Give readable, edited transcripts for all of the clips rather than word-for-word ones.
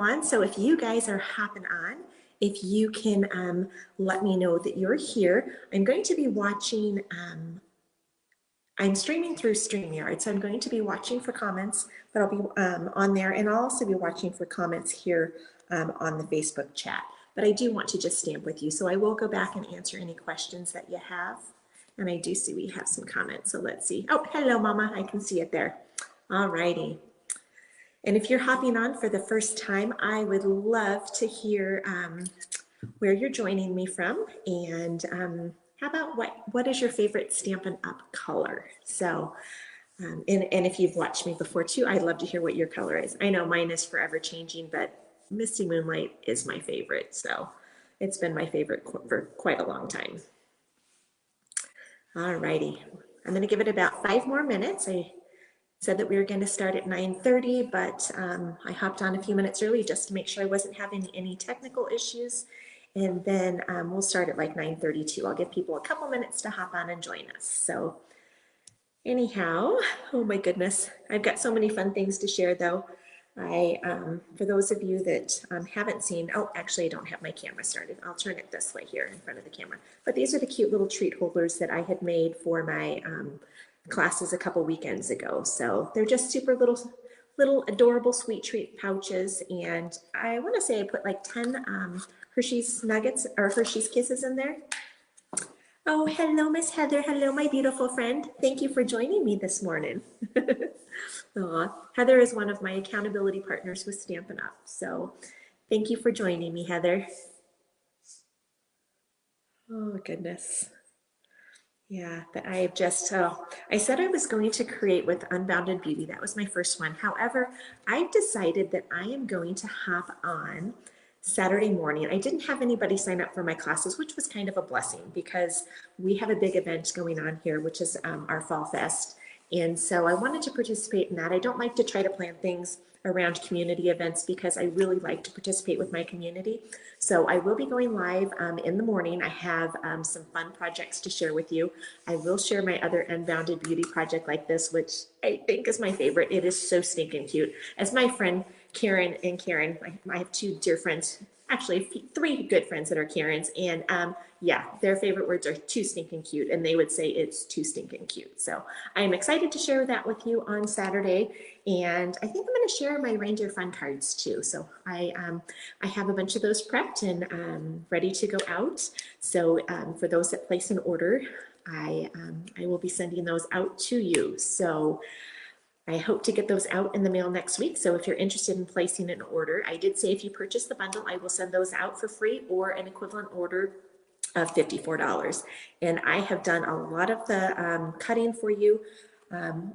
on. So if you guys are hopping on, if you can let me know that you're here. I'm going to be watching, I'm streaming through StreamYard, so I'm going to be watching for comments that I'll be on there, and I'll also be watching for comments here on the Facebook chat. But I do want to just stamp with you, so I will go back and answer any questions that you have. And I do see we have some comments, so let's see. Oh, hello, Mama, I can see it there. All righty. And if you're hopping on for the first time, I would love to hear where you're joining me from, and how about what is your favorite Stampin' Up! Color? So, and if you've watched me before too, I'd love to hear what your color is. I know mine is forever changing, but Misty Moonlight is my favorite, so it's been my favorite for quite a long time. All righty, I'm going to give it about 5 more minutes. I said that we were going to start at 9:30, but I hopped on a few minutes early just to make sure I wasn't having any technical issues. And then we'll start at like 9:32. I'll give people a couple minutes to hop on and join us. So anyhow, oh my goodness, I've got so many fun things to share though. For those of you that haven't seen, oh, actually I don't have my camera started. I'll turn it this way here in front of the camera. But these are the cute little treat holders that I had made for my classes a couple weekends ago. So they're just super little adorable sweet treat pouches. And I want to say I put like 10 Hershey's Nuggets or Hershey's Kisses in there. Oh, hello, Miss Heather. Hello, my beautiful friend. Thank you for joining me this morning. Heather is one of my accountability partners with Stampin' Up! So thank you for joining me, Heather. Oh, goodness. Yeah, but I have just, I said I was going to create with Unbounded Beauty. That was my first one. However, I've decided that I am going to hop on Saturday morning. I didn't have anybody sign up for my classes, which was kind of a blessing because we have a big event going on here, which is our Fall Fest. And so I wanted to participate in that. I don't like to try to plan things around community events because I really like to participate with my community. So I will be going live in the morning. I have some fun projects to share with you. I will share my other Unbounded Beauty project like this, which I think is my favorite. It is so stinking cute. As my friend Karen, I have 2 dear friends, actually 3 good friends that are Karens, and yeah, their favorite words are too stinking cute, and they would say it's too stinking cute. So I'm excited to share that with you on Saturday, and I think I'm going to share my reindeer fun cards too. So I have a bunch of those prepped and ready to go out. So for those that place an order, I will be sending those out to you. So I hope to get those out in the mail next week. So if you're interested in placing an order, I did say if you purchase the bundle, I will send those out for free or an equivalent order of $54. And I have done a lot of the cutting for you.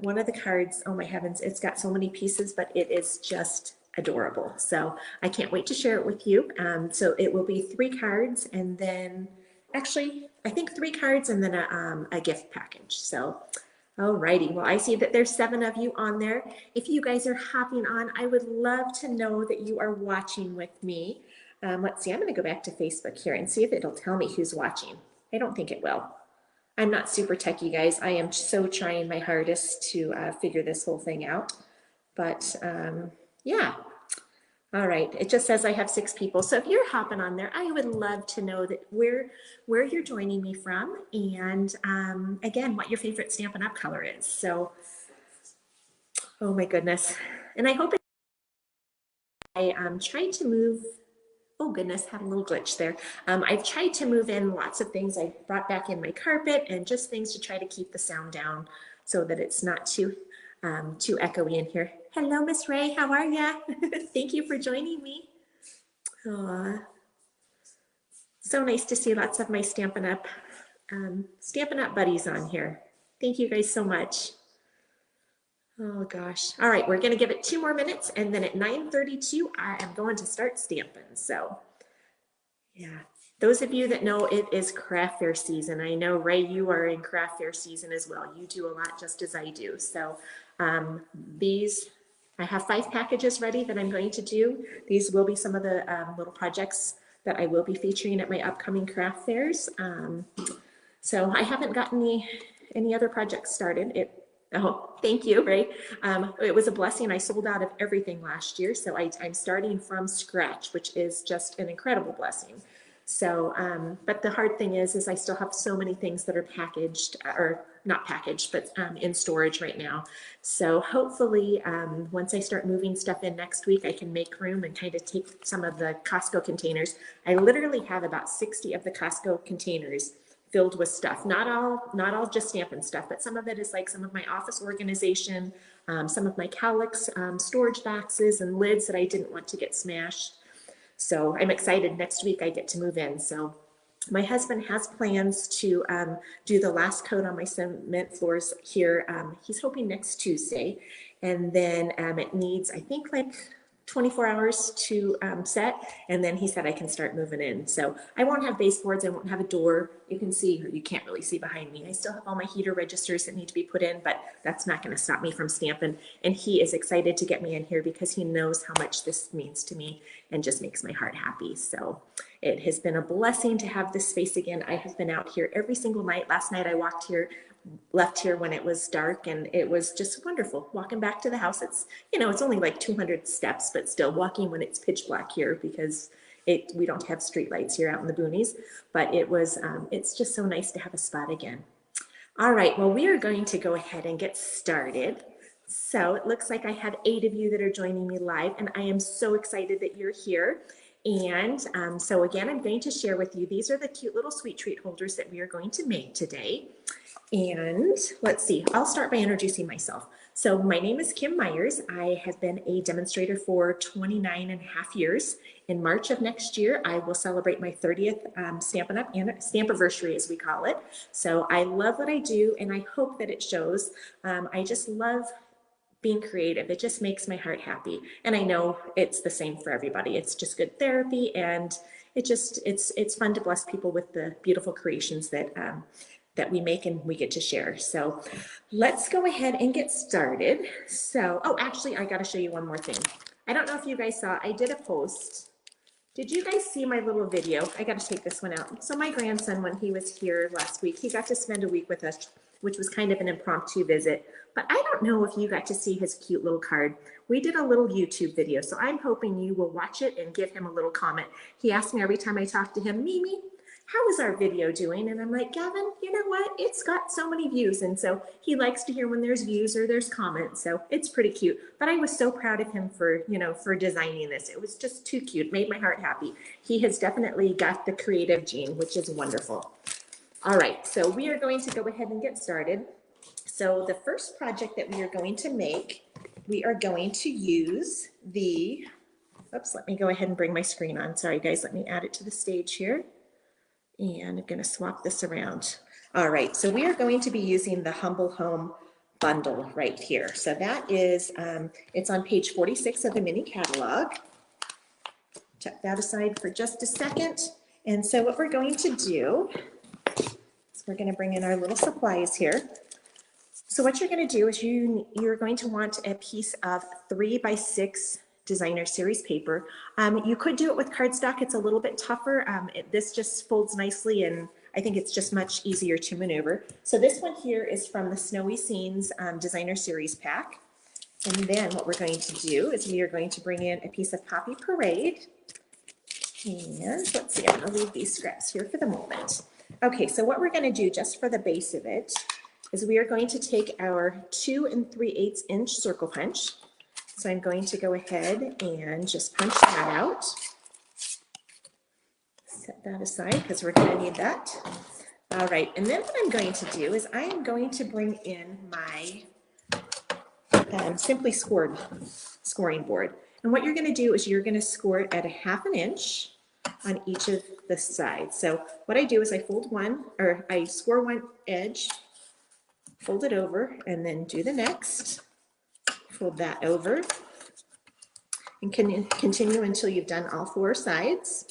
One of the cards, oh my heavens, it's got so many pieces, but it is just adorable. So I can't wait to share it with you. So it will be 3 cards and then actually, I think 3 cards and then a gift package. So alrighty, well, I see that there's 7 of you on there. If you guys are hopping on, I would love to know that you are watching with me. Let's see, I'm going to go back to Facebook here and see if it'll tell me who's watching. I don't think it will. I'm not super techie, guys. I am so trying my hardest to figure this whole thing out. But yeah. All right, it just says I have 6 people. So if you're hopping on there, I would love to know that where you're joining me from, and again, what your favorite Stampin' Up! Color is. So, oh my goodness. And I hope I tried to move, oh goodness, had a little glitch there. I've tried to move in lots of things. I brought back in my carpet and just things to try to keep the sound down so that it's not too echoey in here. Hello, Miss Ray, how are ya? Thank you for joining me. Aww. So nice to see lots of my Stampin' Up! Buddies on here. Thank you guys so much. Oh gosh. All right, we're gonna give it 2 more minutes and then at 9:32, I am going to start stamping. So yeah, those of you that know it is craft fair season. I know, Ray, you are in craft fair season as well. You do a lot just as I do. So I have 5 packages ready that I'm going to do. These will be some of the little projects that I will be featuring at my upcoming craft fairs. So I haven't gotten any other projects started. Oh, thank you, Ray. It was a blessing. I sold out of everything last year, so I'm starting from scratch, which is just an incredible blessing. So, but the hard thing is I still have so many things that are packaged, or not packaged, but in storage right now. So hopefully, once I start moving stuff in next week, I can make room and kind of take some of the Costco containers. I literally have about 60 of the Costco containers filled with stuff. Not all just Stampin' stuff, but some of it is like some of my office organization, some of my Calyx storage boxes and lids that I didn't want to get smashed. So I'm excited. Next week I get to move in. So my husband has plans to do the last coat on my cement floors here. He's hoping next Tuesday. And then it needs, I think, like 24 hours to set, and then he said I can start moving in. So I won't have baseboards, I won't have a door. You can see, or you can't really see behind me. I still have all my heater registers that need to be put in, but that's not going to stop me from stamping. And he is excited to get me in here because he knows how much this means to me and just makes my heart happy. So it has been a blessing to have this space again. I have been out here every single night. Last night I left here when it was dark, and it was just wonderful walking back to the house. It's, you know, it's only like 200 steps, but still walking when it's pitch black here because we don't have street lights here out in the boonies, but it's just so nice to have a spot again. All right, well, we are going to go ahead and get started. So it looks like I have 8 of you that are joining me live, and I am so excited that you're here. And so again, I'm going to share with you, these are the cute little sweet treat holders that we are going to make today. And let's see, I'll start by introducing myself. So my name is Kim Myers. I have been a demonstrator for 29 and a half years. In March of next year, I will celebrate my 30th Stampin' Up! Stampiversary, as we call it. So I love what I do, and I hope that it shows. I just love being creative. It just makes my heart happy. And I know it's the same for everybody. It's just good therapy, and it's fun to bless people with the beautiful creations that we make and we get to share. So let's go ahead and get started. So, oh, actually, I got to show you one more thing. I don't know if you guys saw, I did a post. Did you guys see my little video? I got to take this one out. So my grandson, when he was here last week, he got to spend a week with us, which was kind of an impromptu visit. But I don't know if you got to see his cute little card. We did a little YouTube video, so I'm hoping you will watch it and give him a little comment. He asked me every time I talk to him, Mimi, how is our video doing? And I'm like, Gavin, you know what? It's got so many views. And so he likes to hear when there's views or there's comments. So it's pretty cute. But I was so proud of him for designing this. It was just too cute. Made my heart happy. He has definitely got the creative gene, which is wonderful. All right, so we are going to go ahead and get started. So the first project that we are going to make, we are going to use the, oops, let me go ahead and bring my screen on. Sorry guys, let me add it to the stage here. And I'm going to swap this around. All right, so we are going to be using the Humble Home bundle right here. So that is, it's on page 46 of the mini catalog. Check that aside for just a second. And so what we're going to do is we're going to bring in our little supplies here. So what you're going to do is you're going to want a piece of 3x6 designer series paper. You could do it with cardstock. It's a little bit tougher. This just folds nicely, and I think it's just much easier to maneuver. So this one here is from the Snowy Scenes designer series pack. And then what we're going to do is we are going to bring in a piece of Poppy Parade. And let's see, I'm going to leave these scraps here for the moment. Okay, so what we're going to do just for the base of it is we are going to take our 2 3/8 inch circle punch. So I'm going to go ahead and just punch that out. Set that aside because we're going to need that. All right, and then what I'm going to do is I am going to bring in my Simply Scored scoring board. And what you're going to do is you're going to score it at a 1/2 inch on each of the sides. So what I do is I score one edge, fold it over, and then do the next. Fold that over, and continue until you've done all 4 sides.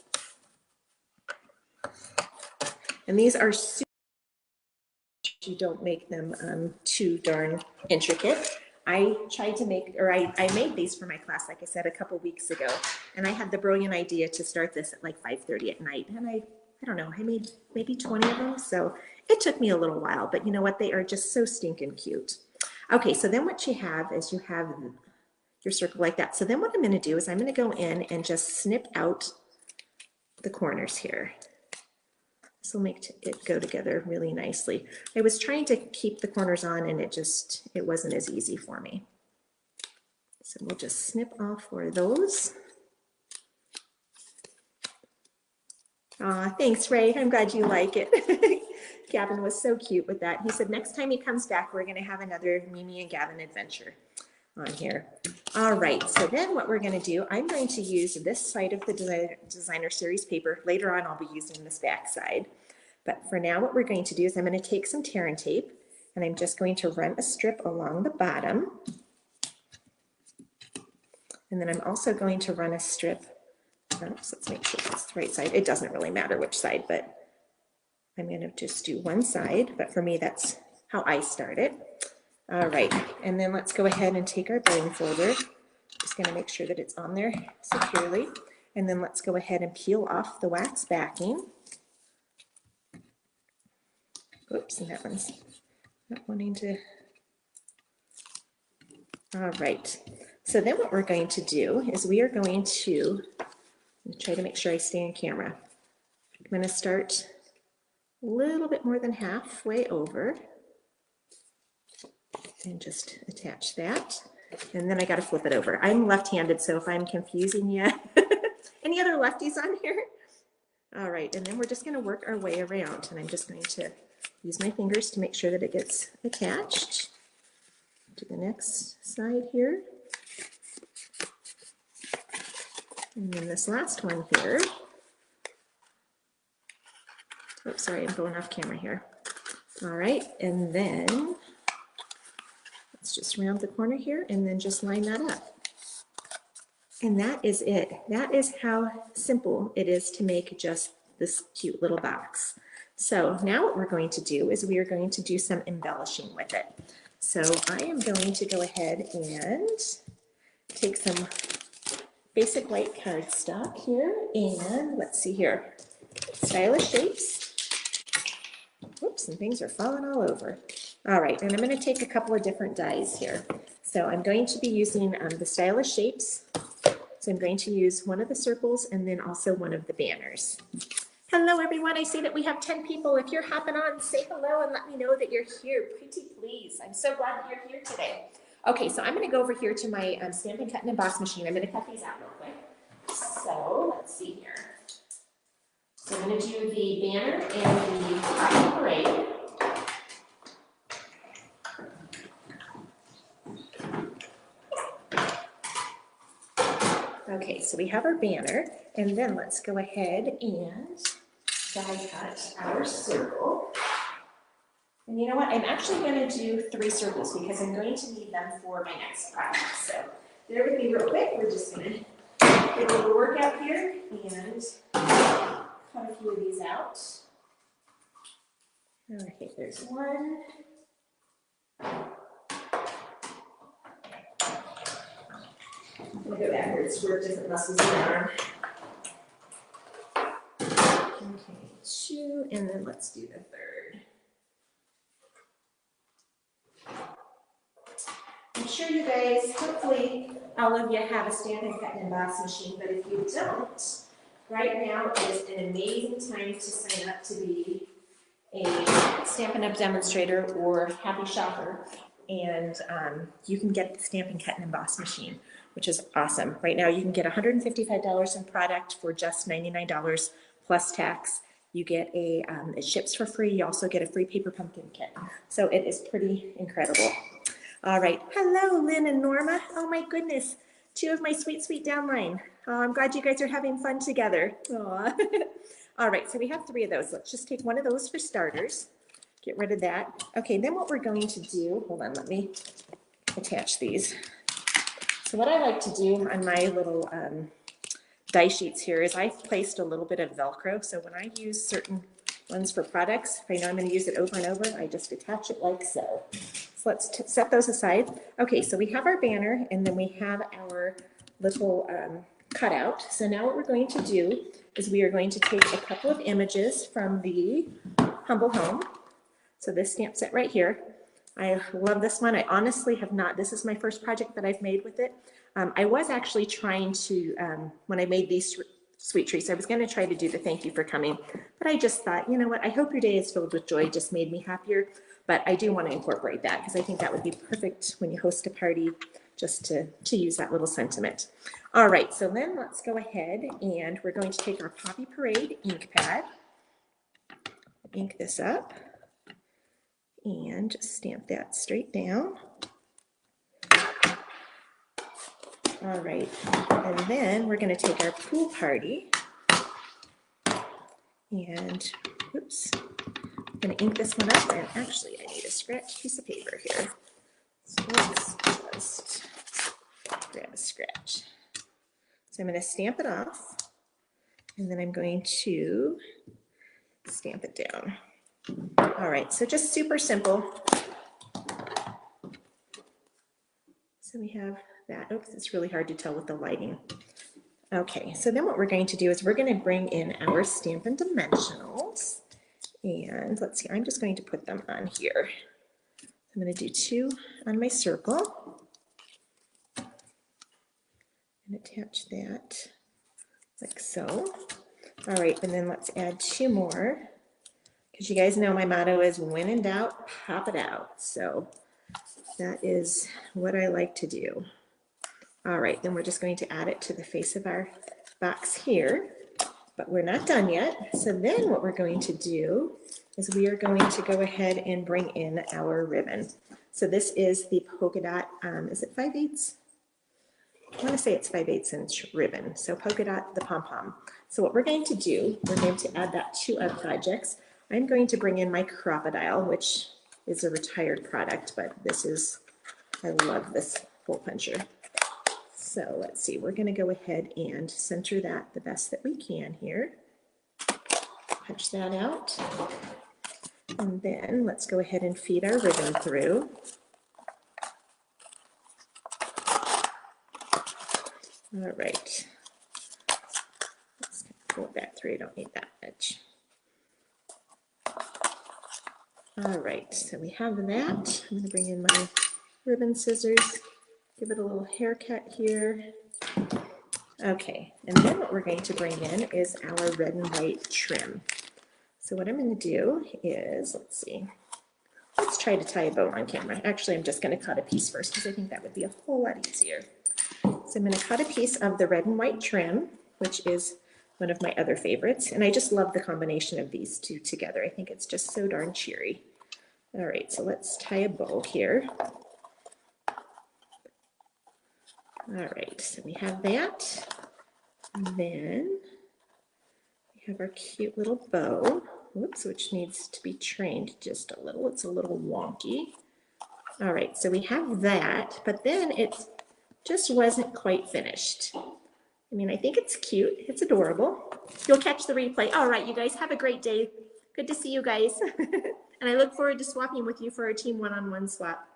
And these are super, you don't make them too darn intricate. I tried to make, or I made these for my class, like I said, a couple weeks ago, and I had the brilliant idea to start this at like 5:30 at night, and I don't know, I made maybe 20 of them, so it took me a little while, but you know what, they are just so stinking cute. Okay, so then what you have is you have your circle like that. So then what I'm going to do is I'm going to go in and just snip out the corners here. This will make it go together really nicely. I was trying to keep the corners on and it wasn't as easy for me. So we'll just snip off for those. Aw, thanks, Ray. I'm glad you like it. Gavin was so cute with that. He said next time he comes back, we're going to have another Mimi and Gavin adventure on here. All right, so then what we're going to do, I'm going to use this side of the designer series paper. Later on, I'll be using this back side. But for now, what we're going to do is I'm going to take some tear and tape, and I'm just going to run a strip along the bottom. And then I'm also going to run a strip. Oops, let's make sure that's the right side. It doesn't really matter which side, but I'm going to just do one side. But for me, that's how I start it. All right, and then let's go ahead and take our bone folder. Just going to make sure that it's on there securely. And then let's go ahead and peel off the wax backing. Oops, and that one's not wanting to. All right, so then what we're going to do is we are going to try to make sure I stay on camera. I'm going to start a little bit more than halfway over and just attach that. And then I got to flip it over. I'm left-handed, so if I'm confusing you, any other lefties on here? All right, and then we're just going to work our way around, and I'm just going to use my fingers to make sure that it gets attached to the next side here. And then this last one here. Oops, sorry, I'm going off camera here. All right, and then let's just round the corner here and then just line that up. And that is it. That is how simple it is to make just this cute little box. So now what we're going to do is we are going to do some embellishing with it. So I am going to go ahead and take some basic white cardstock here, and let's see here, stylish shapes. Whoops, and things are falling all over. All right, and I'm going to take a couple of different dies here. So I'm going to be using the stylish shapes. So I'm going to use one of the circles and then also one of the banners. Hello everyone, I see that we have 10 people. If you're hopping on, say hello and let me know that you're here, pretty please. I'm so glad that you're here today. Okay, so I'm going to go over here to my Stampin' Cut and Emboss machine. I'm going to cut these out real quick. So let's see here. So I'm going to do the banner and the cotton parade. Okay, so we have our banner, and then let's go ahead and die cut our circle. And you know what? I'm actually going to do 3 circles because I'm going to need them for my next project. So bear with me real quick. We're just going to get a little workout here and cut a few of these out. Okay, there's one. We'll go backwards where it doesn't muscle the arm. Okay, 2, and then let's do the 3rd. I'm sure you guys, hopefully all of you have a Stampin' Cut and Emboss machine, but if you don't, right now is an amazing time to sign up to be a Stampin' Up! Demonstrator or happy shopper, and you can get the Stampin' Cut and Emboss machine, which is awesome. Right now you can get $155 in product for just $99 plus tax. You get it ships for free. You also get a free paper pumpkin kit. So it is pretty incredible. All right, hello Lynn and Norma. Oh my goodness, 2 of my sweet, sweet downline. Oh, I'm glad you guys are having fun together. Aw. All right, so we have 3 of those. Let's just take one of those for starters. Get rid of that. Okay, then what we're going to do, hold on, let me attach these. So what I like to do on my little die sheets here is I've placed a little bit of Velcro. So when I use certain ones for products, if I know I'm going to use it over and over, I just attach it like so. So let's set those aside. Okay, so we have our banner and then we have our little cutout. So now what we're going to do is we are going to take a couple of images from the Humble Home. So this stamp set right here. I love this one. I honestly have not, this is my first project that I've made with it. I was actually trying to, when I made these sweet treats, I was going to try to do the thank you for coming, but I just thought, you know what, I hope your day is filled with joy. It just made me happier, but I do want to incorporate that because I think that would be perfect when you host a party, just to use that little sentiment. All right, so then let's go ahead and we're going to take our Poppy Parade ink pad, ink this up, and just stamp that straight down. All right, and then we're going to take our Pool Party and, oops, I'm going to ink this one up, and actually I need a scratch piece of paper here. So let's just grab a scratch. So I'm going to stamp it off, and then I'm going to stamp it down. All right, so just super simple. So we have that. Oops, it's really hard to tell with the lighting. Okay, so then what we're going to do is we're going to bring in our Stampin' Dimensionals. And let's see, I'm just going to put them on here. I'm going to do 2 on my circle. And attach that like so. All right, and then let's add 2 more. Because you guys know my motto is when in doubt, pop it out. So that is what I like to do. All right, then we're just going to add it to the face of our box here, but we're not done yet. So then what we're going to do is we are going to go ahead and bring in our ribbon. So this is the polka dot, is it 5/8? I want to say it's 5/8 inch ribbon. So polka dot, the pom-pom. So what we're going to do, we're going to add that to our projects. I'm going to bring in my Crocodile, which is a retired product, but this is, I love this hole puncher. So let's see, we're going to go ahead and center that the best that we can here. Punch that out. And then let's go ahead and feed our ribbon through. All right. Let's pull it back through. I don't need that much. All right, so we have that. I'm going to bring in my ribbon scissors, give it a little haircut here. Okay, and then what we're going to bring in is our red and white trim. So what I'm going to do is, let's see, let's try to tie a bow on camera. Actually, I'm just going to cut a piece first because I think that would be a whole lot easier. So I'm going to cut a piece of the red and white trim, which is one of my other favorites. And I just love the combination of these two together. I think it's just so darn cheery. All right, so let's tie a bow here. All right, so we have that. And then we have our cute little bow, whoops, which needs to be trained just a little. It's a little wonky. All right, so we have that, but then it just wasn't quite finished. I mean, I think it's cute. It's adorable. You'll catch the replay. All right, you guys have a great day. Good to see you guys. And I look forward to swapping with you for our team one-on-one swap.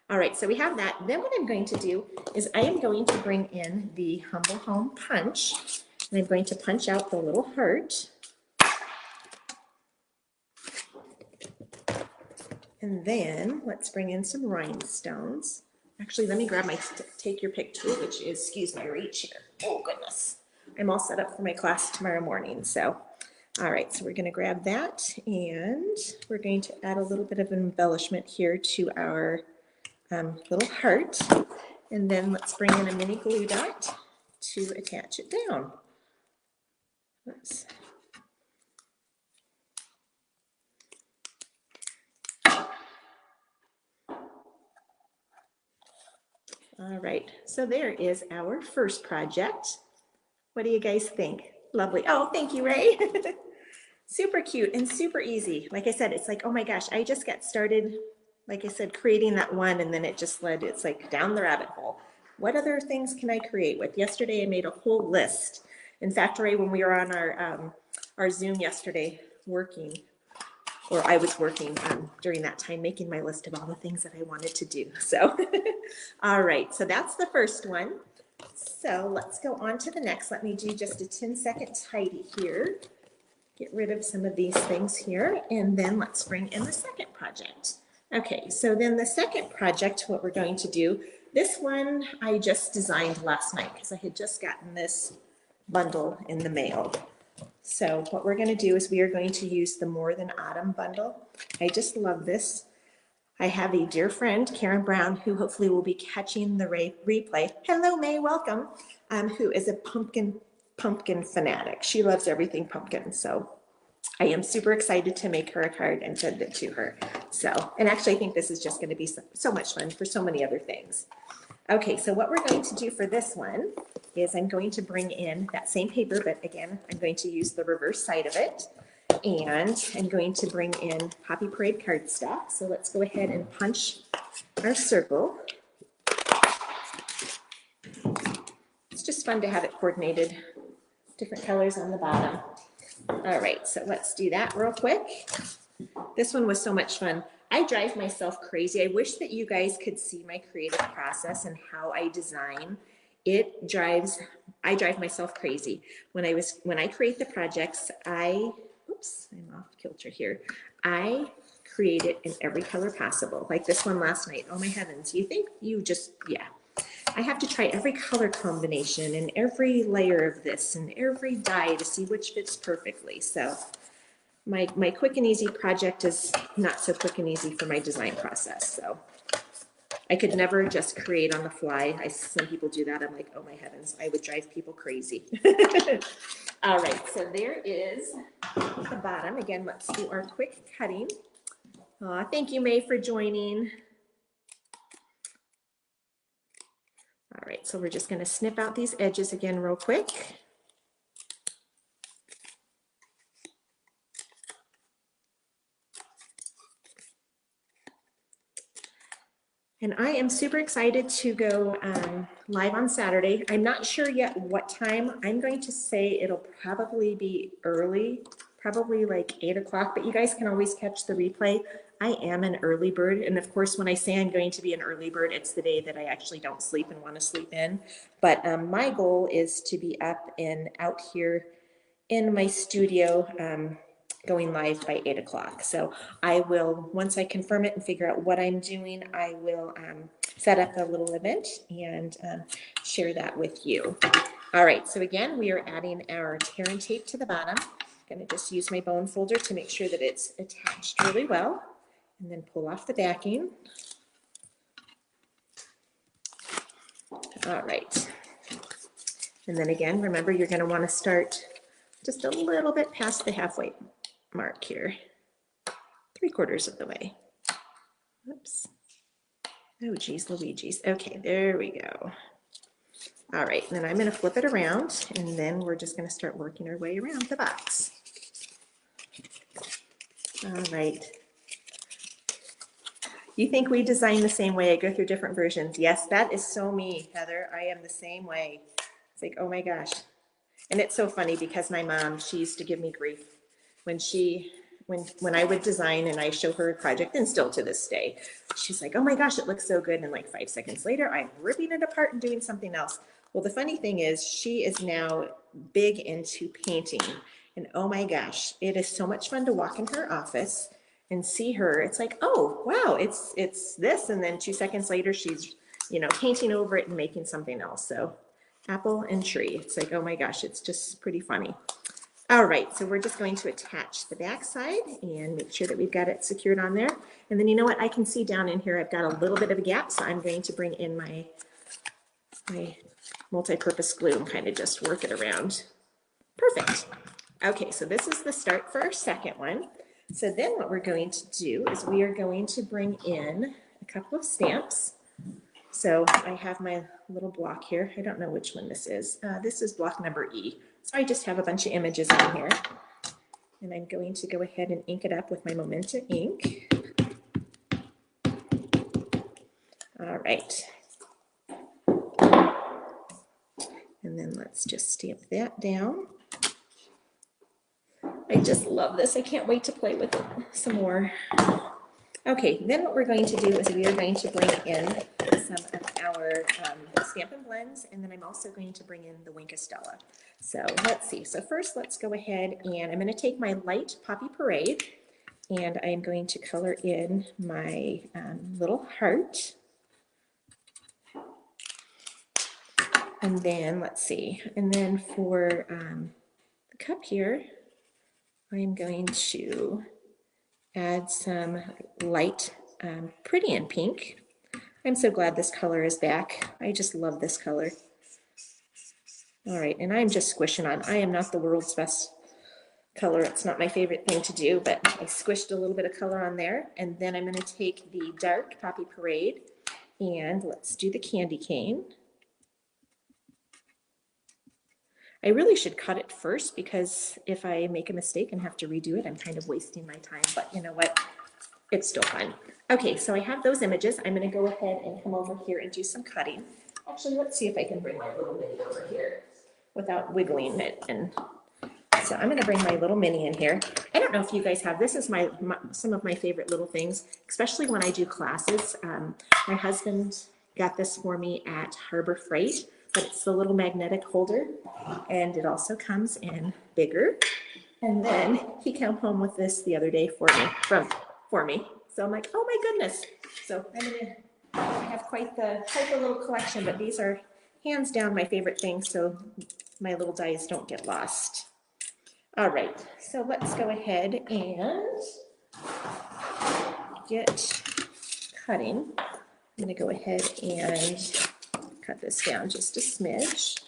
All right, so we have that. Then what I'm going to do is I am going to bring in the Humble Home Punch, and I'm going to punch out the little heart. And then let's bring in some rhinestones. Actually, let me grab my take your pick tool, which is, excuse my reach here. Oh goodness, I'm all set up for my class tomorrow morning. So, all right, so we're going to grab that, and we're going to add a little bit of embellishment here to our little heart. And then let's bring in a mini glue dot to attach it down. Oops. All right, so there is our first project. What do you guys think? Lovely. Oh, thank you, Ray. Super cute and super easy. Like I said, it's like, oh my gosh, I just got started, like I said, creating that one, and then it just led, it's like down the rabbit hole. What other things can I create with? Yesterday, I made a whole list. In fact, Ray, when we were on our Zoom yesterday working, or I was working during that time, making my list of all the things that I wanted to do. So, all right, so that's the first one. So let's go on to the next. Let me do just a 10-second tidy here. Get rid of some of these things here, and then let's bring in the second project. Okay, so then the second project, what we're going to do, this one I just designed last night because I had just gotten this bundle in the mail. So what we're going to do is we are going to use the More Than Autumn bundle. I just love this. I have a dear friend, Karen Brown, who hopefully will be catching the replay. Hello, May, welcome. Who is a pumpkin fanatic. She loves everything pumpkin. So I am super excited to make her a card and send it to her. So, and actually I think this is just going to be so much fun for so many other things. Okay, so what we're going to do for this one is I'm going to bring in that same paper, but again, I'm going to use the reverse side of it. And I'm going to bring in Poppy Parade cardstock. So let's go ahead and punch our circle. It's just fun to have it coordinated, different colors on the bottom. All right, so let's do that real quick. This one was so much fun. I drive myself crazy. I wish that you guys could see my creative process and how I design. I drive myself crazy. When I create the projects, oops, I'm off kilter here. I create it in every color possible. Like this one last night. Oh my heavens, yeah. I have to try every color combination and every layer of this and every die to see which fits perfectly. So my quick and easy project is not so quick and easy for my design process. So I could never just create on the fly. Some people do that. I'm like, oh my heavens, I would drive people crazy. All right, so there is the bottom. Again, let's do our quick cutting. Thank you, May, for joining. All right, so we're just going to snip out these edges again real quick. And I am super excited to go live on Saturday. I'm not sure yet what time. I'm going to say it'll probably be early, probably like 8 o'clock, but you guys can always catch the replay. I am an early bird. And of course, when I say I'm going to be an early bird, it's the day that I actually don't sleep and want to sleep in. But my goal is to be up and out here in my studio going live by 8 o'clock. So I will, once I confirm it and figure out what I'm doing, I will set up a little event and share that with you. All right, so again, we are adding our tear and tape to the bottom. I'm gonna just use my bone folder to make sure that it's attached really well, and then pull off the backing. All right. And then again, remember, you're gonna wanna start just a little bit past the halfway mark here, 3/4 of the way. Oops. Oh, geez, Louigi's. Okay, there we go. All right, and then I'm going to flip it around, and then we're just going to start working our way around the box. All right. You think we design the same way? I go through different versions. Yes, that is so me, Heather. I am the same way. It's like, oh my gosh. And it's so funny because my mom, she used to give me grief when I would design and I show her a project, and still to this day, she's like, oh my gosh, it looks so good. And like 5 seconds later, I'm ripping it apart and doing something else. Well, the funny thing is she is now big into painting. And oh my gosh, it is so much fun to walk in her office and see her. It's like, oh, wow, it's this. And then 2 seconds later, she's, painting over it and making something else. So apple and tree. It's like, oh my gosh, it's just pretty funny. All right, so we're just going to attach the back side and make sure that we've got it secured on there. And then you know what, I can see down in here I've got a little bit of a gap, so I'm going to bring in my multi-purpose glue and kind of just work it around. Perfect. Okay, so this is the start for our second one. So then what we're going to do is we are going to bring in a couple of stamps. So I have my little block here. I don't know which one this is. This is block number E. So I just have a bunch of images on here. And I'm going to go ahead and ink it up with my Momenta ink. All right. And then let's just stamp that down. I just love this. I can't wait to play with it some more. Okay, then what we're going to do is we are going to bring in some of our Stampin' blends, and then I'm also going to bring in the Winkastella. So let's see. So first, let's go ahead and I'm going to take my light Poppy Parade, and I am going to color in my little heart. And then let's see, and then for the cup here, I'm going to add some light pretty in pink. I'm so glad this color is back. I just love this color. All right, and I'm just squishing on. I am not the world's best color. It's not my favorite thing to do, but I squished a little bit of color on there. And then I'm going to take the dark Poppy Parade and let's do the candy cane. I really should cut it first because if I make a mistake and have to redo it, I'm kind of wasting my time, but you know what? It's still fun. Okay, so I have those images. I'm going to go ahead and come over here and do some cutting. Actually, let's see if I can bring my little mini over here without wiggling it. And so I'm going to bring my little mini in here. I don't know if you guys have, this is some of my favorite little things, especially when I do classes. My husband got this for me at Harbor Freight, but it's the little magnetic holder, and it also comes in bigger. And then he came home with this the other day for me. So I'm like, oh my goodness. So I have quite the little collection, but these are hands down my favorite things, so my little dies don't get lost. All right, so let's go ahead and get cutting. I'm going to go ahead and cut this down just a smidge.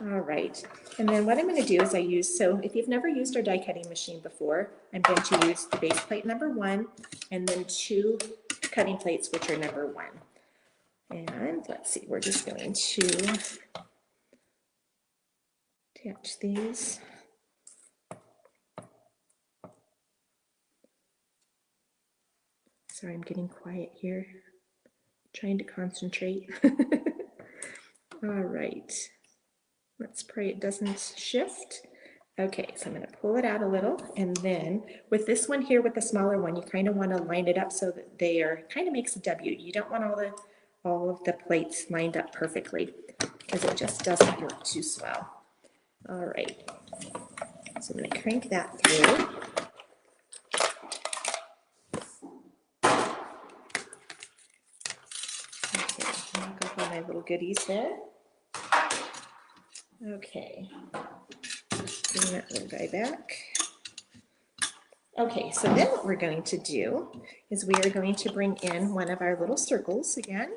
All right, and then what I'm going to do is so if you've never used our die cutting machine before, I'm going to use the base plate number 1 and then 2 cutting plates, which are number 1. And let's see, we're just going to attach these. Sorry, I'm getting quiet here, trying to concentrate. All right, let's pray it doesn't shift. Okay, so I'm going to pull it out a little, and then with this one here, with the smaller one, you kind of want to line it up so that they are, kind of makes a W. You don't want all of the plates lined up perfectly because it just doesn't work too swell. All right, so I'm going to crank that through. Okay, I'll go for my little goodies there. Okay, bring that little guy back. Okay, so then what we're going to do is we are going to bring in one of our little circles again.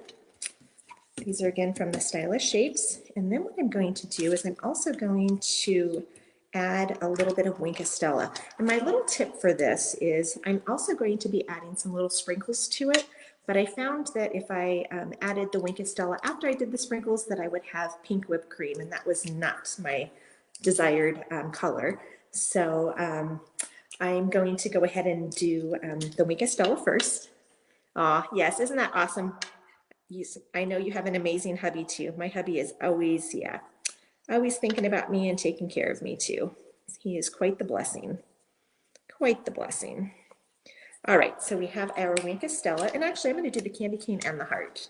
These are again from the Stylish Shapes. And then what I'm going to do is I'm also going to add a little bit of Wink of Stella. And my little tip for this is I'm also going to be adding some little sprinkles to it. But I found that if I added the Wink of Stella after I did the sprinkles, that I would have pink whipped cream, and that was not my desired color. So I'm going to go ahead and do the Wink of Stella first. Aw, yes, isn't that awesome? I know you have an amazing hubby too. My hubby is always, always thinking about me and taking care of me too. He is quite the blessing. Quite the blessing. All right, so we have our Wink of Stella, and actually I'm going to do the candy cane and the heart.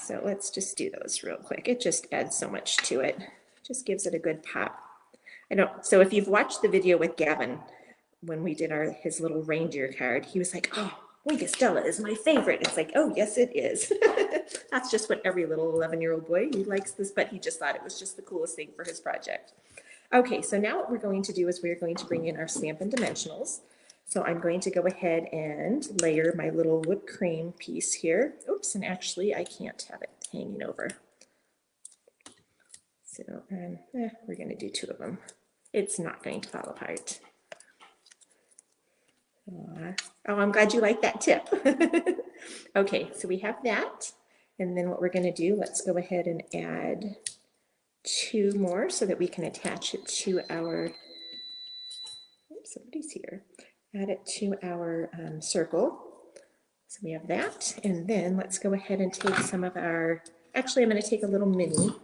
So let's just do those real quick. It just adds so much to it. Just gives it a good pop. So if you've watched the video with Gavin, when we did his little reindeer card, he was like, oh, Wink of Stella is my favorite. It's like, oh, yes, it is. That's just what every little 11-year-old boy, he likes this, but he just thought it was just the coolest thing for his project. Okay, so now what we're going to do is we're going to bring in our Stampin' Dimensionals. So I'm going to go ahead and layer my little whipped cream piece here. Oops, and actually I can't have it hanging over. So we're going to do 2 of them. It's not going to fall apart. Oh, I'm glad you like that tip. Okay, so we have that. And then what we're going to do, let's go ahead and add 2 more so that we can attach it to our, oops, somebody's here. Add it to our circle. So we have that. And then let's go ahead and take some of our, actually I'm going to take a little mini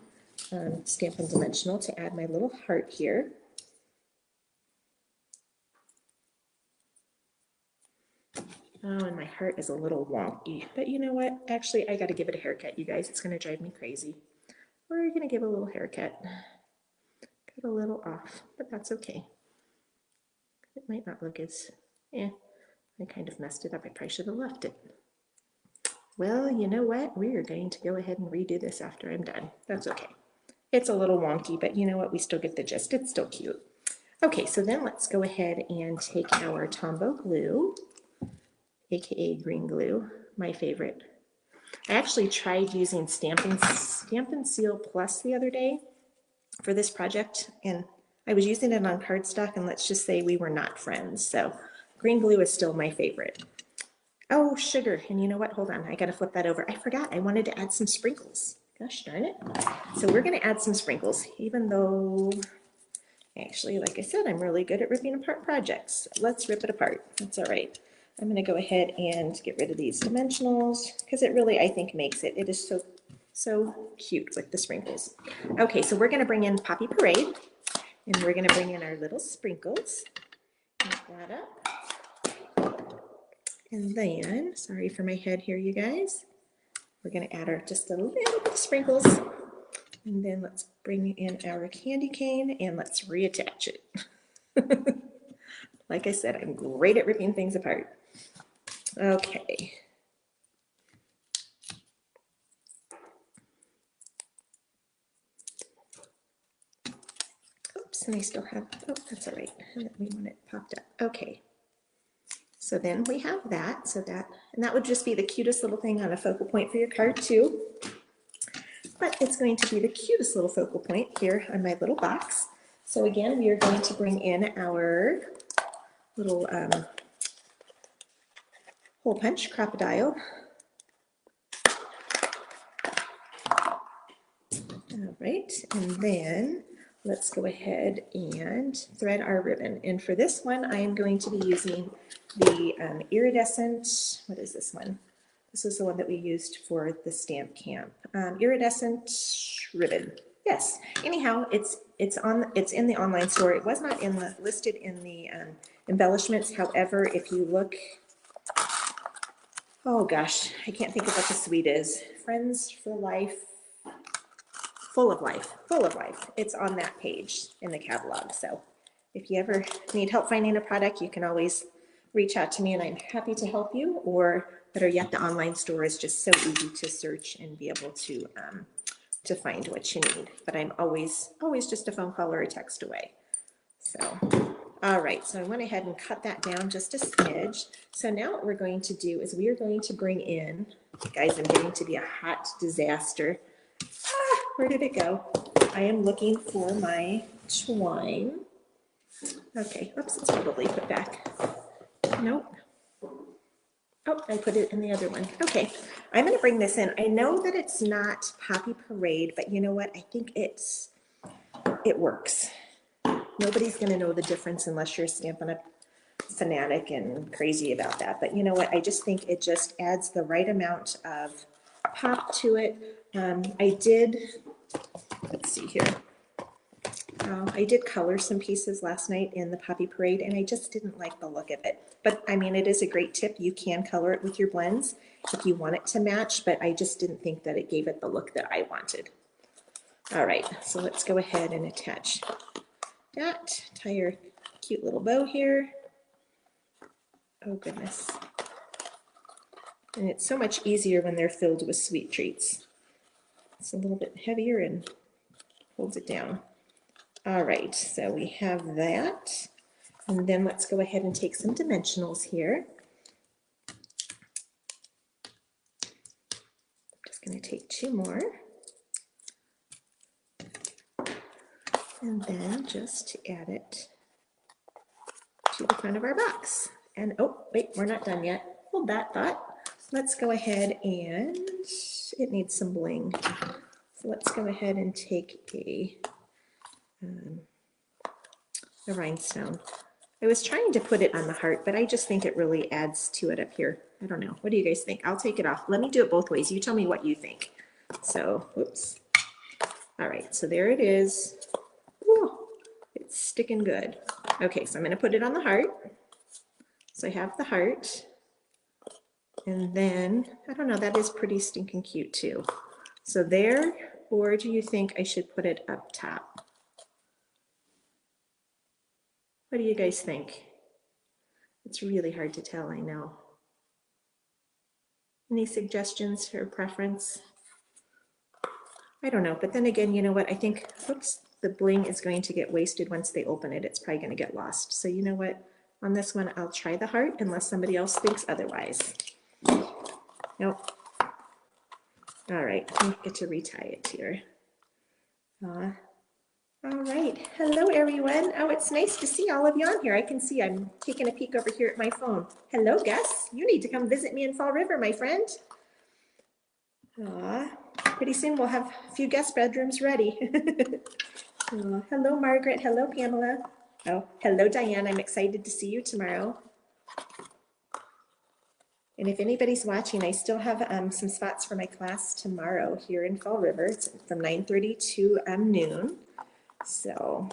Stampin' Dimensional to add my little heart here. Oh, and my heart is a little wonky, but you know what? Actually, I got to give it a haircut, you guys. It's going to drive me crazy. We're going to give it a little haircut. Got a little off, but that's okay. It might not look as, I kind of messed it up. I probably should have left it. Well, you know what? We are going to go ahead and redo this after I'm done. That's okay. It's a little wonky, but you know what? We still get the gist. It's still cute. Okay, so then let's go ahead and take our Tombow glue, aka green glue, my favorite. I actually tried using Stampin' Seal Plus the other day for this project, and I was using it on cardstock, and let's just say we were not friends. So green glue is still my favorite. Oh, sugar. And you know what? Hold on. I got to flip that over. I forgot. I wanted to add some sprinkles. Gosh darn it. So we're going to add some sprinkles, even though, actually, like I said, I'm really good at ripping apart projects. Let's rip it apart. That's all right. I'm going to go ahead and get rid of these dimensionals because it really, I think, makes it. It is so cute with the sprinkles. Okay, so we're going to bring in Poppy Parade, and we're going to bring in our little sprinkles. Make that up. And then, sorry for my head here, you guys. We're going to add just a little bit of sprinkles. And then let's bring in our candy cane and let's reattach it. Like I said, I'm great at ripping things apart. Okay. Oops, and I still have, oh, that's all right. We want it popped up. Okay. So then we have that, and that would just be the cutest little thing on a focal point for your card too. But it's going to be the cutest little focal point here on my little box. So again, we are going to bring in our little hole punch crocodile. All right, and then let's go ahead and thread our ribbon. And for this one, I am going to be using the iridescent, what is this one? This is the one that we used for the stamp camp. Iridescent ribbon. Yes. Anyhow, it's in the online store. It was not listed in the embellishments. However, if you look, oh gosh, I can't think of what the suite is. Friends for Life. Full of Life. It's on that page in the catalog. So if you ever need help finding a product, you can always reach out to me and I'm happy to help you. Or better yet, the online store is just so easy to search and be able to find what you need. But I'm always just a phone call or a text away. So, all right, so I went ahead and cut that down just a smidge. So now what we're going to do is we are going to bring in, guys, I'm getting to be a hot disaster. Where did it go? I am looking for my twine. Okay, oops, it's probably put back. Nope. Oh, I put it in the other one. Okay, I'm going to bring this in. I know that it's not Poppy Parade, but you know what? I think it works. Nobody's going to know the difference unless you're a Stampin' Up! Fanatic and crazy about that. But you know what? I just think it just adds the right amount of pop to it. I did, let's see here. I did color some pieces last night in the Poppy Parade, and I just didn't like the look of it. But I mean, it is a great tip. You can color it with your blends if you want it to match, but I just didn't think that it gave it the look that I wanted. All right, so let's go ahead and attach that. Tie your cute little bow here. Oh goodness. And it's so much easier when they're filled with sweet treats. It's a little bit heavier and holds it down. All right, so we have that. And then let's go ahead and take some dimensionals here. I'm just going to take 2 more. And then just add it to the front of our box. And oh, wait, we're not done yet. Hold that thought. Let's go ahead and, it needs some bling. So let's go ahead and take a rhinestone. I was trying to put it on the heart, but I just think it really adds to it up here. I don't know. What do you guys think? I'll take it off. Let me do it both ways. You tell me what you think. So, whoops. All right, so there it is. Whoa, it's sticking good. Okay, so I'm going to put it on the heart. So I have the heart. And then, I don't know, that is pretty stinking cute too. So there, or do you think I should put it up top? What do you guys think? It's really hard to tell, I know. Any suggestions or preference? I don't know, but then again, you know what? I think, oops, the bling is going to get wasted once they open it. It's probably going to get lost. So you know what? On this one, I'll try the heart unless somebody else thinks otherwise. Nope. All right, I get to retie it here. All right, hello everyone. Oh, it's nice to see all of you on here. I can see I'm taking a peek over here at my phone. Hello, Gus. You need to come visit me in Fall River, my friend. Pretty soon we'll have a few guest bedrooms ready. Hello, Margaret. Hello, Pamela. Oh, hello, Diane. I'm excited to see you tomorrow. And if anybody's watching, I still have some spots for my class tomorrow here in Fall River. It's from 9:30 to noon. So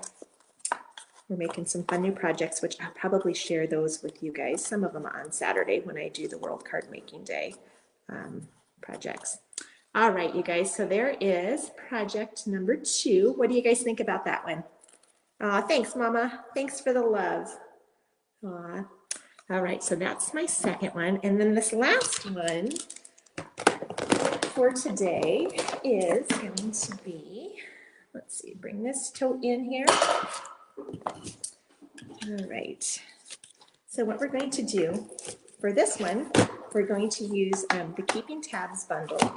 we're making some fun new projects, which I'll probably share those with you guys. Some of them on Saturday when I do the World Card Making Day projects. All right, you guys, so there is project number 2. What do you guys think about that one? Thanks, Mama. Thanks for the love. All right, so that's my second one. And then this last one for today is going to be, let's see, bring this tote in here. All right, so what we're going to do for this one, we're going to use the Keeping Tabs bundle,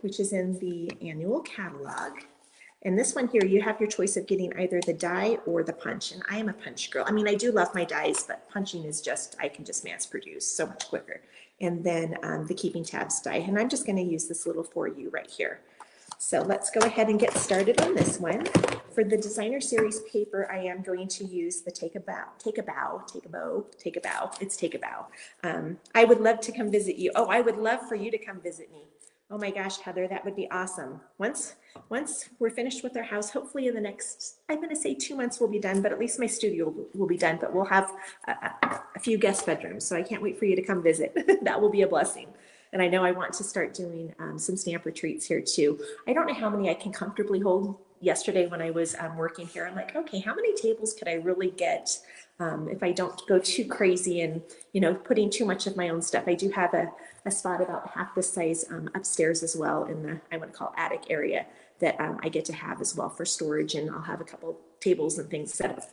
which is in the annual catalog. And this one here, you have your choice of getting either the die or the punch. And I am a punch girl. I mean, I do love my dies, but punching is just, I can just mass produce so much quicker. And then the Keeping Tabs die. And I'm just going to use this little for you right here. So let's go ahead and get started on this one. For the designer series paper, I am going to use the Take a Bow. It's Take a Bow. I would love to come visit you. Oh, I would love for you to come visit me. Oh my gosh, Heather, that would be awesome. Once we're finished with our house, hopefully in the next, I'm going to say 2 months we'll be done, but at least my studio will be done, but we'll have a few guest bedrooms. So I can't wait for you to come visit. That will be a blessing. And I know I want to start doing some stamp retreats here too. I don't know how many I can comfortably hold. Yesterday when I was working here, I'm like, okay, how many tables could I really get if I don't go too crazy and, you know, putting too much of my own stuff. I do have a spot about half this size upstairs as well in the, I want to call attic area that I get to have as well for storage, and I'll have a couple tables and things set up.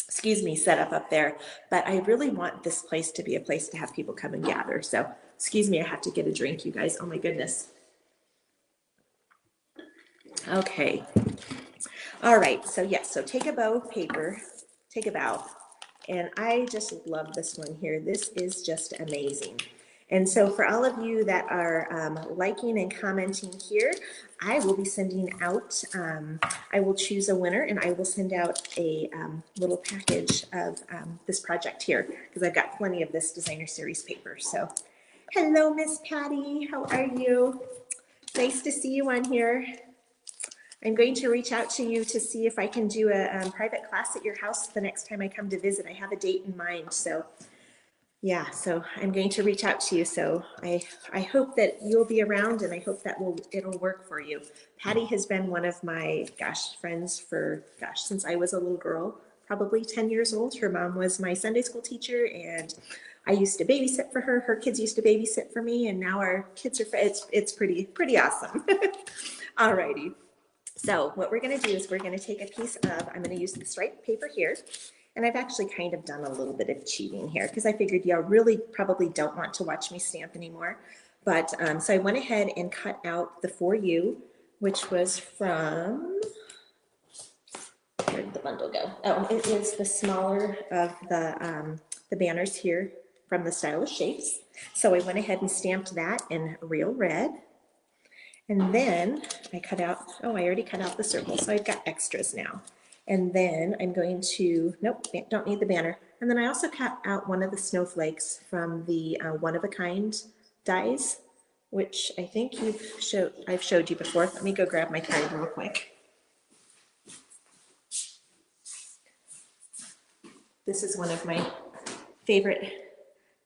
Excuse me, set up there. But I really want this place to be a place to have people come and gather. So excuse me, I have to get a drink, you guys. Oh my goodness. Okay. All right. So yes. So Take a Bow paper. Take a Bow. And I just love this one here. This is just amazing. And so for all of you that are liking and commenting here, I will be sending out, I will choose a winner and I will send out a little package of this project here because I've got plenty of this designer series paper. So hello, Miss Patty. How are you? Nice to see you on here. I'm going to reach out to you to see if I can do a private class at your house the next time I come to visit. I have a date in mind. So yeah, so I'm going to reach out to you. So I hope that you'll be around, and I hope that it'll work for you. Patty has been one of my friends for since I was a little girl, probably 10 years old. Her mom was my Sunday school teacher, and I used to babysit for her. Her kids used to babysit for me, and now our kids are. It's pretty awesome. All righty. So what we're going to do is we're going to take a piece of. I'm going to use the striped paper here. And I've actually kind of done a little bit of cheating here because I figured y'all really probably don't want to watch me stamp anymore. But so I went ahead and cut out the For You, which was from, where did the bundle go? Oh, it is the smaller of the banners here from the Stylish Shapes. So I went ahead and stamped that in real red. And then I cut out, oh, I already cut out the circle, so I've got extras now. And then I'm going to, nope, don't need the banner. And then I also cut out one of the snowflakes from the one-of-a-kind dies, which I think I've showed you before. Let me go grab my card real quick. This is one of my favorite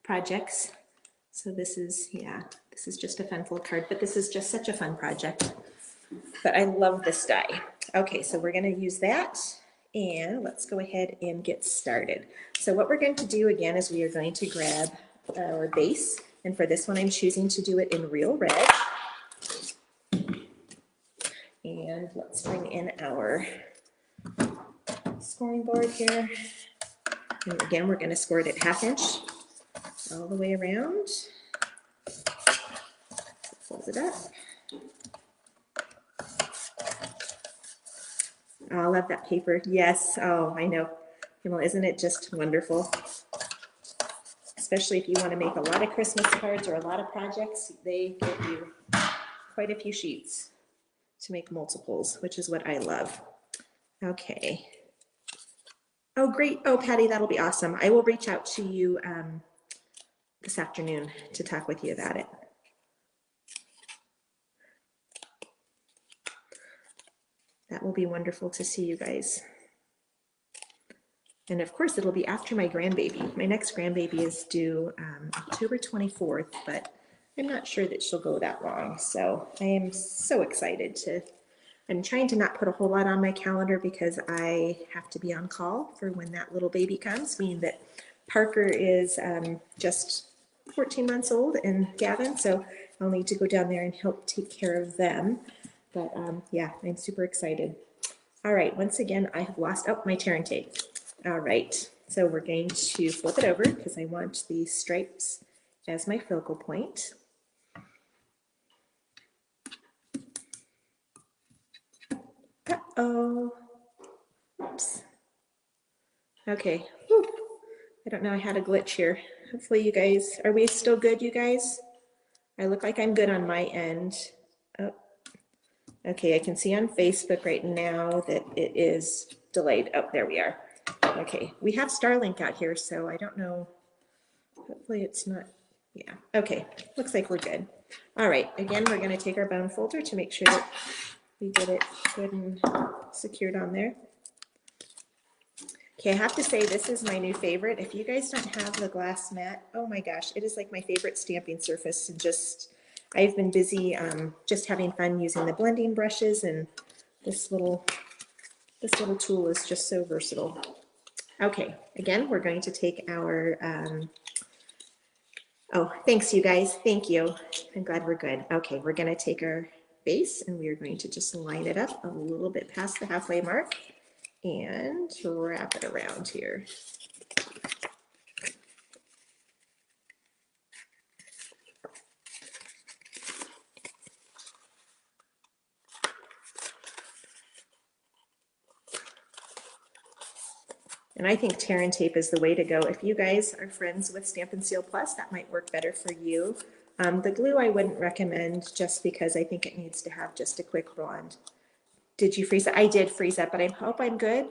projects. So this is, yeah, this is just a fun little card, but this is just such a fun project. But I love this die. Okay, so we're going to use that, And let's go ahead and get started. So what we're going to do again is we are going to grab our base. And for this one, I'm choosing to do it in real red. And let's bring in our scoring board here. And again, we're going to score it at 1/2 inch all the way around. Close it up. Oh, I love that paper. Yes. Oh, I know. Well, isn't it just wonderful? Especially if you want to make a lot of Christmas cards or a lot of projects, they give you quite a few sheets to make multiples, which is what I love. Okay. Oh, great. Oh, Patty, that'll be awesome. I will reach out to you this afternoon to talk with you about it. That will be wonderful to see you guys. And of course, it'll be after my grandbaby. My next grandbaby is due October 24th, but I'm not sure that she'll go that long. So I am so excited to, I'm trying to not put a whole lot on my calendar because I have to be on call for when that little baby comes, meaning that Parker is just 14 months old and Gavin, so I'll need to go down there and help take care of them. But yeah, I'm super excited. All right, once again, I have lost, oh, my tearing tape. All right, so we're going to flip it over because I want the stripes as my focal point. Uh-oh. Oops. Okay. Whew. I don't know, I had a glitch here. Hopefully you guys, are we still good, you guys? I look like I'm good on my end. Oh. Okay, I can see on Facebook right now that it is delayed. Oh, there we are. Okay, we have Starlink out here, so I don't know. Hopefully it's not, yeah. Okay, looks like we're good. All right, again, we're gonna take our bound folder to make sure that we get it good and secured on there. Okay, I have to say this is my new favorite. If you guys don't have the glass mat, oh my gosh, it is like my favorite stamping surface. And just, I've been busy just having fun using the blending brushes, and this little tool is just so versatile. Okay, again, we're going to take our, oh, thanks you guys, thank you. I'm glad we're good. Okay, we're gonna take our base and we are going to just line it up a little bit past the halfway mark and wrap it around here. And I think tear and tape is the way to go. If you guys are friends with Stampin' Seal Plus, that might work better for you. The glue I wouldn't recommend just because I think it needs to have just a quick bond. Did you freeze it? I did freeze up, but I hope I'm good.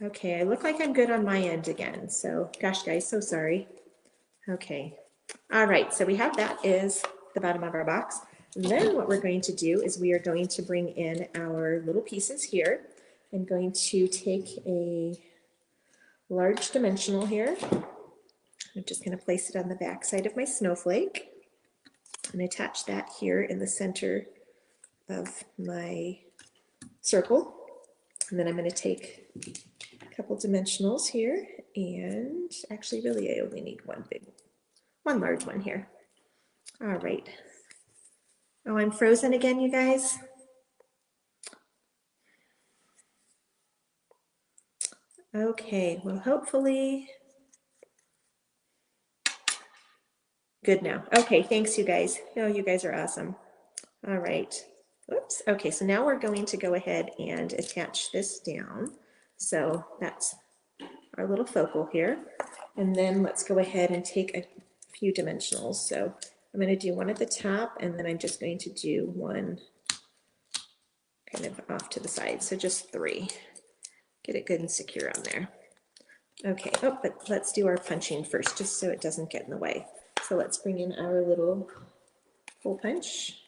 Okay, I look like I'm good on my end again. So, gosh guys, so sorry. Okay, all right, so we have that is the bottom of our box. And then what we're going to do is we are going to bring in our little pieces here. I'm going to take a large dimensional here. I'm just going to place it on the back side of my snowflake and attach that here in the center of my circle. And then I'm going to take a couple dimensionals here, and actually really I only need one large one here. All right. Oh, I'm frozen again, you guys. Okay, well, hopefully good now. Okay, thanks you guys. Oh, you guys are awesome. All right. Oops. Okay, so now we're going to go ahead and attach this down. So that's our little focal here. And then let's go ahead and take a few dimensionals. So I'm going to do one at the top, and then I'm just going to do one kind of off to the side. So just 3. Get it good and secure on there. Okay, oh, but let's do our punching first, just so it doesn't get in the way. So let's bring in our little hole punch.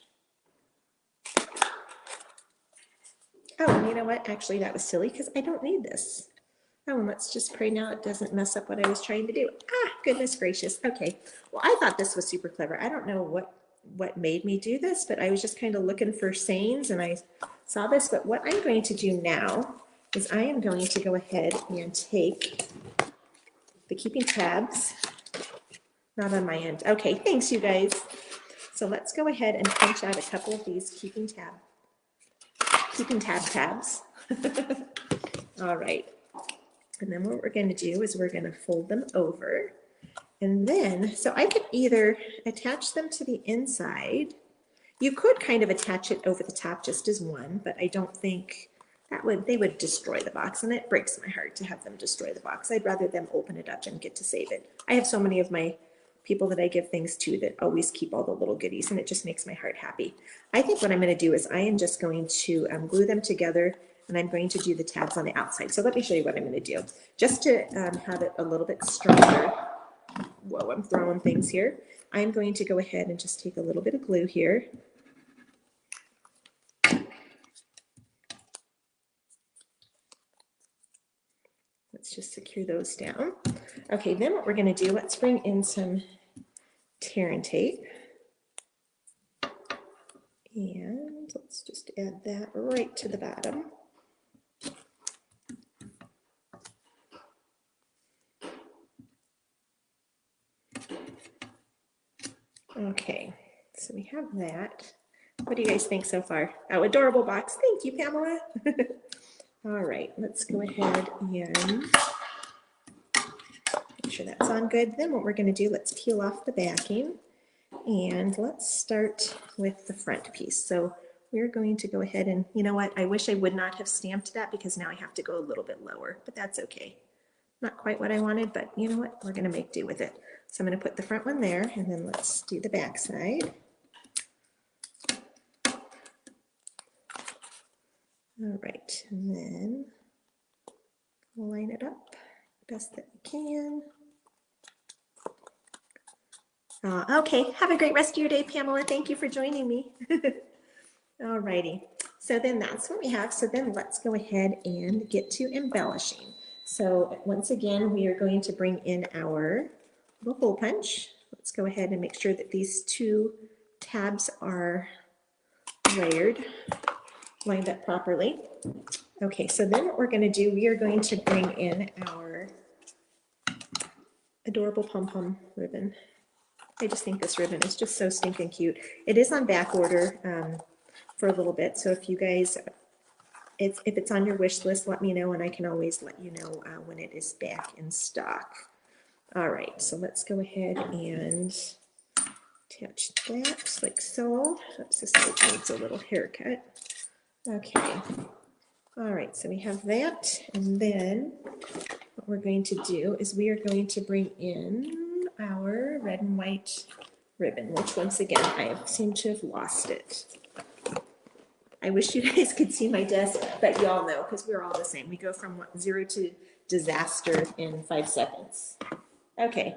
Oh, and you know what? Actually, that was silly because I don't need this. Oh, and let's just pray now it doesn't mess up what I was trying to do. Ah, goodness gracious. Okay, well, I thought this was super clever. I don't know what made me do this, but I was just kind of looking for sayings, and I saw this, but what I'm going to do now is I am going to go ahead and take the keeping tabs, not on my end. Okay, thanks you guys. So let's go ahead and punch out a couple of these keeping tabs. All right. And then what we're going to do is we're going to fold them over. And then, so I could either attach them to the inside. You could kind of attach it over the top just as one, but I don't think they would destroy the box, and it breaks my heart to have them destroy the box. I'd rather them open it up and get to save it. I have so many of my people that I give things to that always keep all the little goodies, and it just makes my heart happy. I think what I'm going to do is I am just going to glue them together, and I'm going to do the tabs on the outside. So let me show you what I'm going to do. Just to have it a little bit stronger. Whoa, I'm throwing things here. I'm going to go ahead and just take a little bit of glue here. Let's just secure those down. Okay, then what we're going to do, let's bring in some tear and tape. And let's just add that right to the bottom. Okay, so we have that. What do you guys think so far? Oh, adorable box. Thank you, Pamela. All right, let's go ahead and make sure that's on good. Then what we're going to do, let's peel off the backing, and let's start with the front piece. So we're going to go ahead and, you know what, I wish I would not have stamped that because now I have to go a little bit lower, but that's okay. Not quite what I wanted, but you know what, we're going to make do with it. So I'm going to put the front one there, and then let's do the back side. All right, and then line it up best that we can. Okay, have a great rest of your day, Pamela. Thank you for joining me. All righty, so then that's what we have. So then let's go ahead and get to embellishing. So once again, we are going to bring in our little hole punch. Let's go ahead and make sure that these two tabs are layered, lined up properly. Okay, so then what we're going to do, we are going to bring in our adorable pom-pom ribbon. I just think this ribbon is just so stinking cute. It is on back order for a little bit, so if you guys, if it's on your wish list, let me know, and I can always let you know when it is back in stock. All right, so let's go ahead and attach that like so. Oops, this needs a little haircut. Okay. All right, so we have that, and then what we're going to do is we are going to bring in our red and white ribbon, which once again, I seem to have lost it. I wish you guys could see my desk, but you all know, because we're all the same. We go from 0 to disaster in 5 seconds. Okay,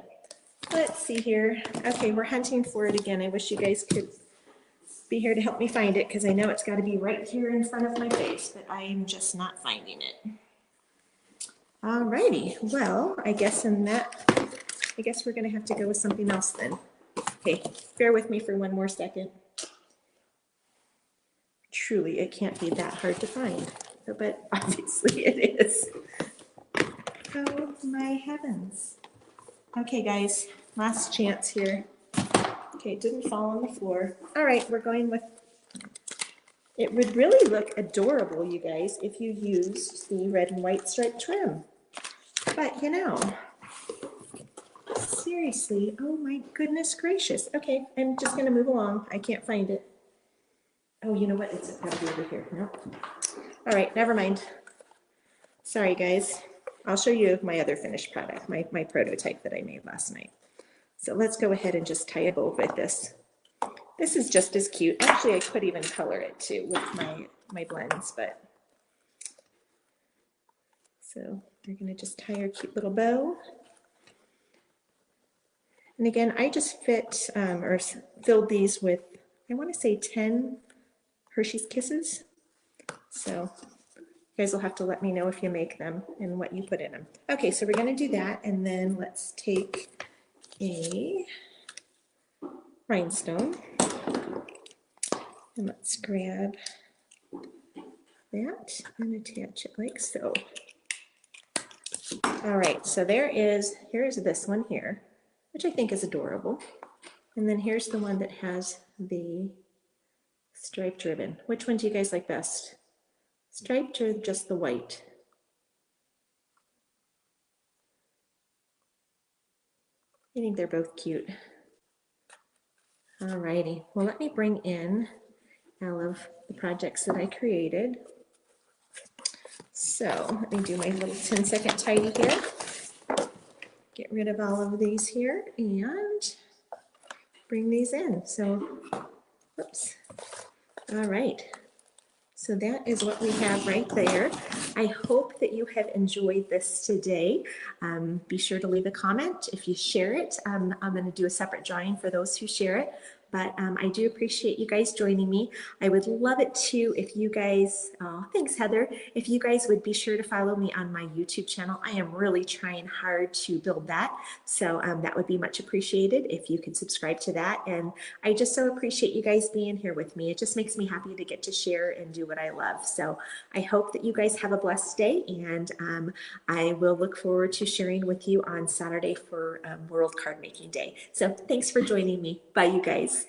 let's see here. Okay, we're hunting for it again. I wish you guys could be here to help me find it, because I know it's got to be right here in front of my face, but I am just not finding it. Alrighty, well, I guess we're going to have to go with something else then. Okay, bear with me for one more second. Truly, it can't be that hard to find, but obviously it is. Oh my heavens. Okay, guys, last chance here. Okay, it didn't fall on the floor. All right, we're going with, it would really look adorable, you guys, if you used the red and white striped trim. But, you know, seriously, oh my goodness gracious. Okay, I'm just going to move along. I can't find it. Oh, you know what? It's got to be over here. Nope. All right, never mind. Sorry, guys. I'll show you my other finished product, my prototype that I made last night. So let's go ahead and just tie a bow with this. This is just as cute. Actually, I could even color it too with my blends, but so we're going to just tie our cute little bow. And again, I just filled these with, I want to say 10 Hershey's Kisses. So you guys will have to let me know if you make them and what you put in them. Okay, so we're going to do that, and then let's take a rhinestone, and let's grab that and attach it like so. All right, so here's this one here, which I think is adorable. And then here's the one that has the striped ribbon. Which one do you guys like best? Striped or just the white? I think they're both cute. All righty, well, let me bring in all of the projects that I created. So let me do my little 10-second tidy here. Get rid of all of these here and bring these in. So, whoops. All right. So that is what we have right there. I hope that you have enjoyed this today. Be sure to leave a comment if you share it. I'm going to do a separate drawing for those who share it. But I do appreciate you guys joining me. I would love it too if you guys, oh, thanks Heather, if you guys would be sure to follow me on my YouTube channel. I am really trying hard to build that. So that would be much appreciated if you could subscribe to that. And I just so appreciate you guys being here with me. It just makes me happy to get to share and do what I love. So I hope that you guys have a blessed day, and I will look forward to sharing with you on Saturday for World Card Making Day. So thanks for joining me. Bye, you guys.